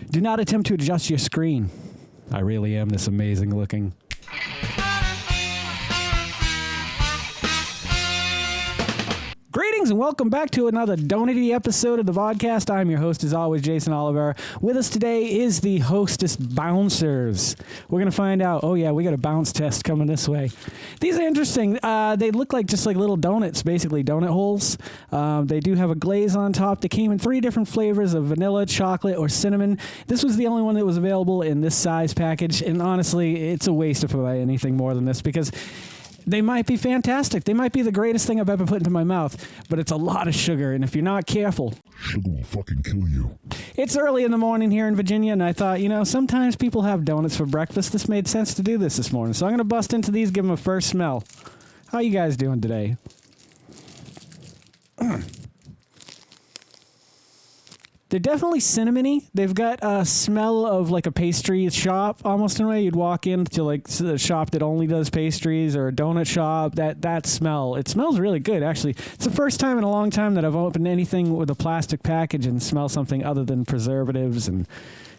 Do not attempt to adjust your screen. I really am this amazing looking. Greetings and welcome back to another donut-y episode of the Vodkast. I'm your host, as always, Jason Oliver. With us today is the Hostess Bouncers. We're going to find out, oh yeah, we got a bounce test coming this way. These are interesting. They look like just like little donuts, basically donut holes. They do have a glaze on top. They came in 3 different flavors of vanilla, chocolate, or cinnamon. This was the only one that was available in this size package, and honestly, it's a waste to buy anything more than this because they might be fantastic. They might be the greatest thing I've ever put into my mouth, but it's a lot of sugar, and if you're not careful, sugar will fucking kill you. It's early in the morning here in Virginia, and I thought, sometimes people have donuts for breakfast. This made sense to do this morning, so I'm going to bust into these, give them a first smell. How you guys doing today? They're definitely cinnamony. They've got a smell of like a pastry shop, almost in a way. You'd walk into like a shop that only does pastries or a donut shop. That smell, it smells really good, actually. It's the first time in a long time that I've opened anything with a plastic package and smell something other than preservatives and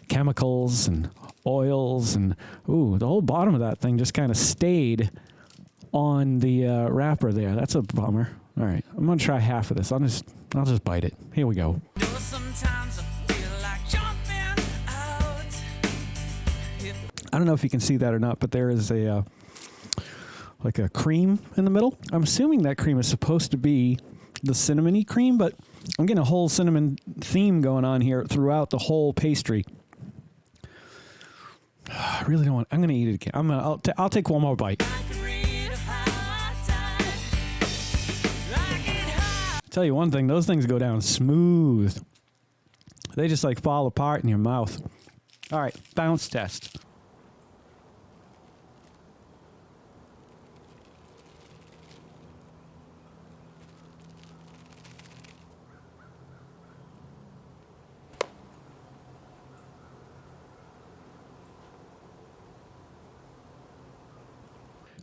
chemicals and oils. And, ooh, the whole bottom of that thing just kind of stayed on the wrapper there. That's a bummer. All right, I'm going to try half of this. I'll just bite it. Here we go. I don't know if you can see that or not, but there is a like a cream in the middle. I'm assuming that cream is supposed to be the cinnamony cream, but I'm getting a whole cinnamon theme going on here throughout the whole pastry. I really don't want. I'm going to eat it again. I'll take one more bite. Tell you one thing, those things go down smooth. They just like fall apart in your mouth. All right, bounce test.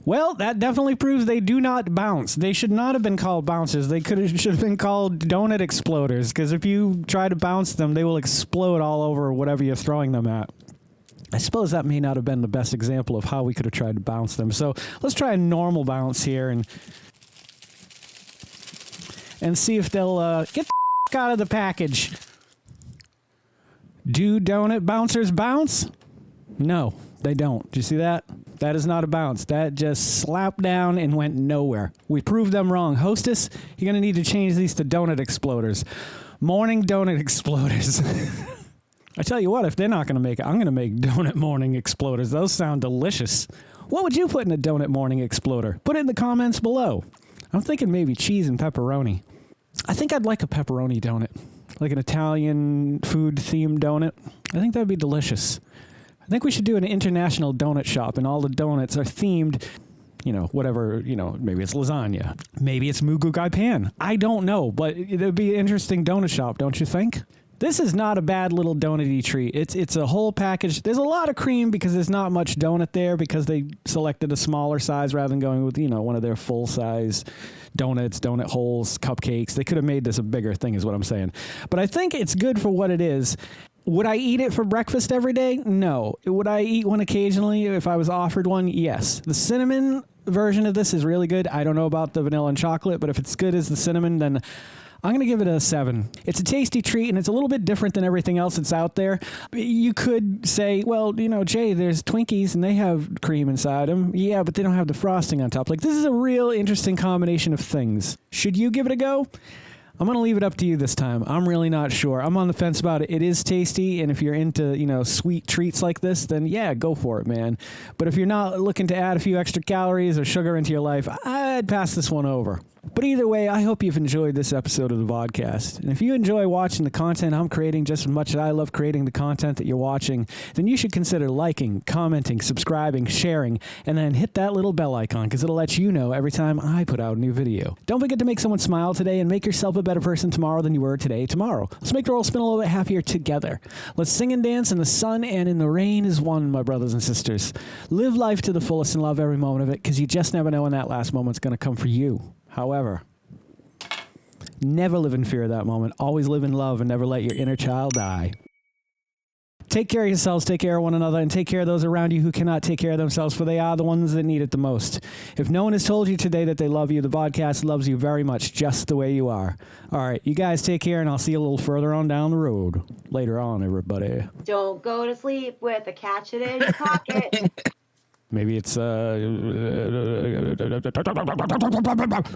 Well, that definitely proves they do not bounce. They should not have been called bouncers. They should have been called donut exploders, because if you try to bounce them, they will explode all over whatever you're throwing them at. I suppose that may not have been the best example of how we could have tried to bounce them. So let's try a normal bounce here and see if they'll get the out of the package. Do donut bouncers bounce? No, they don't. Do you see that? That is not a bounce. That just slapped down and went nowhere. We proved them wrong. Hostess, you're going to need to change these to donut exploders. Morning donut exploders. I tell you what, if they're not going to make it, I'm going to make donut morning exploders. Those sound delicious. What would you put in a donut morning exploder? Put it in the comments below. I'm thinking maybe cheese and pepperoni. I think I'd like a pepperoni donut, like an Italian food-themed donut. I think that would be delicious. I think we should do an international donut shop, and all the donuts are themed, whatever, maybe it's lasagna. Maybe it's Mugu Gai Pan. I don't know, but it would be an interesting donut shop, don't you think? This is not a bad little donut-y treat. It's a whole package. There's a lot of cream because there's not much donut there because they selected a smaller size rather than going with, one of their full-size donuts, donut holes, cupcakes. They could have made this a bigger thing is what I'm saying. But I think it's good for what it is. Would I eat it for breakfast every day? No. Would I eat one occasionally if I was offered one? Yes. The cinnamon version of this is really good. I don't know about the vanilla and chocolate, but if it's good as the cinnamon, then I'm going to give it a 7. It's a tasty treat, and it's a little bit different than everything else that's out there. You could say, well, Jay, there's Twinkies, and they have cream inside them. Yeah, but they don't have the frosting on top. Like, this is a real interesting combination of things. Should you give it a go? I'm going to leave it up to you this time. I'm really not sure. I'm on the fence about it. It is tasty, and if you're into, sweet treats like this, then yeah, go for it, man. But if you're not looking to add a few extra calories or sugar into your life, I'd pass this one over. But either way, I hope you've enjoyed this episode of the Vodkast. And if you enjoy watching the content I'm creating just as much as I love creating the content that you're watching, then you should consider liking, commenting, subscribing, sharing, and then hit that little bell icon because it'll let you know every time I put out a new video. Don't forget to make someone smile today and make yourself a better person tomorrow than you were today tomorrow. Let's make the world spin a little bit happier together. Let's sing and dance in the sun and in the rain as one, my brothers and sisters. Live life to the fullest and love every moment of it because you just never know when that last moment's going to come for you. However, never live in fear of that moment. Always live in love and never let your inner child die. Take care of yourselves, take care of one another, and take care of those around you who cannot take care of themselves, for they are the ones that need it the most. If no one has told you today that they love you, the podcast loves you very much, just the way you are. All right, you guys take care, and I'll see you a little further on down the road. Later on, everybody. Don't go to sleep with a catch it in your pocket. Maybe it's